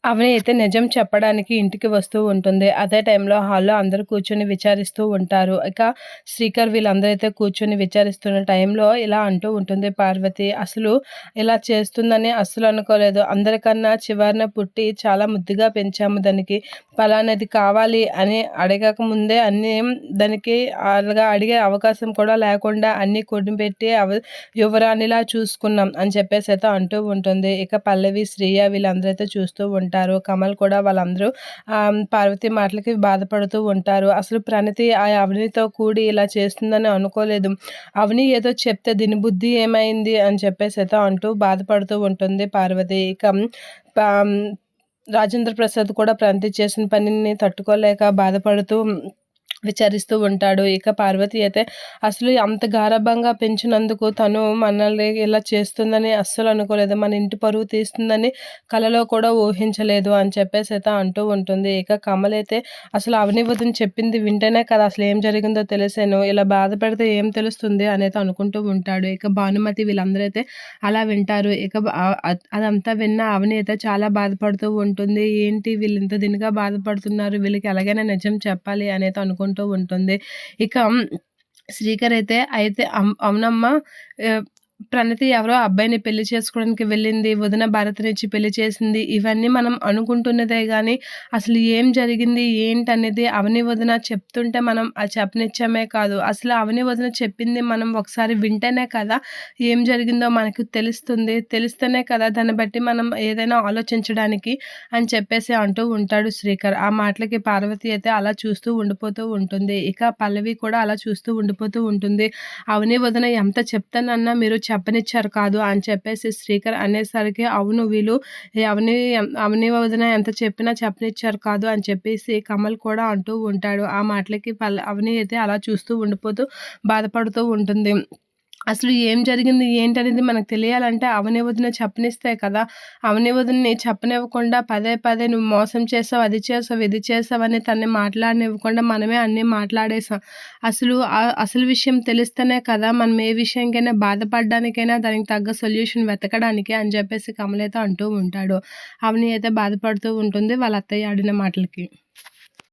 అవని అయితే నిజం చెప్పడానికి ఇంటికి వస్తూ ఉంటుంది. అదే టైంలో హాల్‌లో అందరూ కూర్చొని విచారిస్తూ ఉంటారు. ఇక శ్రీకర్ వీళ్ళందరూ అయితే కూర్చొని విచారిస్తున్న టైంలో ఇలా అంటూ ఉంటుంది పార్వతి, "అసలు ఇలా చేస్తుందని అస్సలు అనుకోలేదు. అందరికన్నా చివరన పుట్టి చాలా ముద్దుగా పెంచాము దానికి. పలానాది కావాలి అని అడగక ముందే అన్నీ దానికి అలాగా అడిగే అవకాశం కూడా లేకుండా అన్నీ కొనిపెట్టి యువరాణిలా చూసుకున్నాం" అని చెప్పేసైతే అంటూ ఉంటుంది. ఇక పల్లవి, శ్రీయ వీళ్ళందరూ అయితే చూస్తూ ఉంటారు. కమల్ కూడా వాళ్ళందరూ పార్వతి మాటలకి బాధపడుతూ ఉంటారు. అసలు ప్రణతి ఆ అవనితో కూడి ఇలా చేస్తుందని అనుకోలేదు. అవని ఏదో చెప్తే దీని బుద్ధి ఏమైంది అని చెప్పేసైతే అంటూ బాధపడుతూ ఉంటుంది పార్వతి. ఇక ప రాజేంద్ర ప్రసాద్ కూడా ప్రణతి చేసిన పనిని తట్టుకోలేక బాధపడుతూ విచారిస్తూ ఉంటాడు. ఇక పార్వతి అయితే అసలు అంత గారాబంగా పెంచినందుకు తను మనల్ని ఇలా చేస్తుందని అస్సలు అనుకోలేదు. మన ఇంటి పరువు తీస్తుందని కలలో కూడా ఊహించలేదు అని చెప్పేసైతే అంటూ ఉంటుంది. ఇక కమల్ అయితే అసలు అవని వదిన చెప్పింది వింటేనే కదా అసలు ఏం జరిగిందో తెలిసేను. ఇలా బాధపెడితే ఏం తెలుస్తుంది అనేది అనుకుంటూ ఉంటాడు. ఇక భానుమతి వీళ్ళందరూ అయితే అలా వింటారు. ఇక అదంతా విన్న అవని అయితే చాలా బాధపడుతూ ఉంటుంది. ఏంటి వీళ్ళు ఇంత దీనిగా బాధపడుతున్నారు, వీళ్ళకి ఎలాగైనా నిజం చెప్పాలి అనేది అనుకుంటూ ఉంటుంది. ఇక శ్రీకర్ అయితే అవునమ్మా, ప్రణతి ఎవరో అబ్బాయిని పెళ్లి చేసుకోవడానికి వెళ్ళింది. వదిన భరత్‌నిచ్చి పెళ్లి చేసింది. ఇవన్నీ మనం అనుకుంటున్నదే గానీ, అసలు ఏం జరిగింది ఏంటనేది అవని వదిన చెప్తుంటే మనం అది చెప్పనిచ్చామే కాదు. అసలు అవని వదిన చెప్పింది మనం ఒకసారి వింటేనే కదా ఏం జరిగిందో మనకు తెలుస్తుంది. తెలిస్తేనే కదా దాన్ని బట్టి మనం ఏదైనా ఆలోచించడానికి అని చెప్పేసి అంటూ ఉంటాడు శ్రీకర్. ఆ మాటలకి పార్వతి అయితే అలా చూస్తూ ఉండిపోతూ ఉంటుంది. ఇక పల్లవి కూడా అలా చూస్తూ ఉండిపోతూ ఉంటుంది. అవని వదిన ఎంత చెప్తానన్నా మీరు చెప్పనిచ్చారు కాదు అని చెప్పేసి శ్రీకర్ అనేసరికి, అవును వీళ్ళు అవని అవని వదిన ఎంత చెప్పినా చెప్పనిచ్చారు కాదు అని చెప్పేసి కమల్ కూడా అంటూ ఉంటాడు. ఆ మాటలకి అవని అయితే అలా చూస్తూ ఉండిపోతూ బాధపడుతూ ఉంటుంది. అసలు ఏం జరిగింది ఏంటనేది మనకు తెలియాలంటే అవని వదిన చెప్పనిస్తే కదా! అవని వదినని చెప్పనివ్వకుండా పదే పదే నువ్వు మోసం చేసావు, అది చేసావు, ఇది చేసావని తనని మాట్లాడనివ్వకుండా మనమే అన్నీ మాట్లాడేసాం. అసలు విషయం తెలిస్తేనే కదా మనం ఏ విషయంకైనా బాధపడడానికైనా దానికి తగ్గ సొల్యూషన్ వెతకడానికి అని చెప్పేసి కమల్ అయితే అంటూ ఉంటాడు. అవని అయితే బాధపడుతూ ఉంటుంది వాళ్ళ అత్తయ్య ఆడిన మాటలకి.